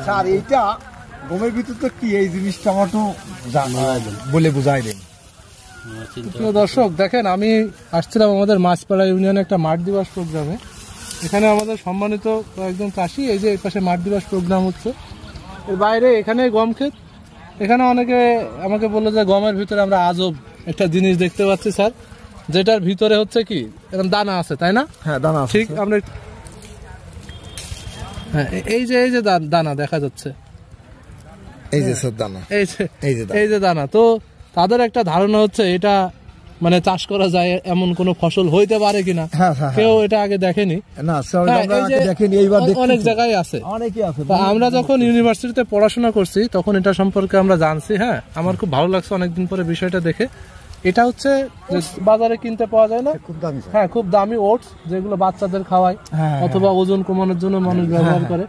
Sir এইটা গমের ভিতর তো কি এই জিনিসটা আমার তো বলে বুঝাই দেন। প্রিয় দর্শক দেখেন, আমি আসছিলাম আমাদের মাছপাড়া ইউনিয়নে একটা মাঠ দিবস প্রোগ্রামে। এখানে আমাদের সম্মানিত একজন চাষি, এই যে এই পাশে মাঠ দিবস প্রোগ্রাম হচ্ছে, এর বাইরে এখানে গম ক্ষেত। এখানে অনেকে আমাকে বললো যে গমের ভিতরে আমরা আজব একটা জিনিস দেখতে পাচ্ছি স্যার, যেটার ভিতরে হচ্ছে কি এরকম দানা আছে, তাই না? হ্যাঁ দানা ঠিক। আমরা হ্যাঁ এই যে দানা দেখা যাচ্ছে, এই যে স্যার দানা, এই যে দানা। তো তাদের একটা ধারণা হচ্ছে এটা মানে চাষ করা যায় এমন কোন ফসল হইতে পারে কিনা, কেউ এটা আগে দেখেনি। না স্যার আমরা আগে দেখিনি, এইবার দেখছি অনেক জায়গায় আছে, অনেকই আছে। আমরা যখন ইউনিভার্সিটিতে পড়াশোনা করছি তখন এটা সম্পর্কে আমরা জানছি। হ্যাঁ, আমার খুব ভালো লাগছে অনেকদিন পরে বিষয়টা দেখে। এটা হচ্ছে বাজারে কিনতে পাওয়া যায় না, খুব দামি। হ্যাঁ খুব দামি ওটস, যেগুলো বাচ্চাদের খাওয়ায় অথবা ওজন কমানোর জন্য মানুষ ব্যবহার করে।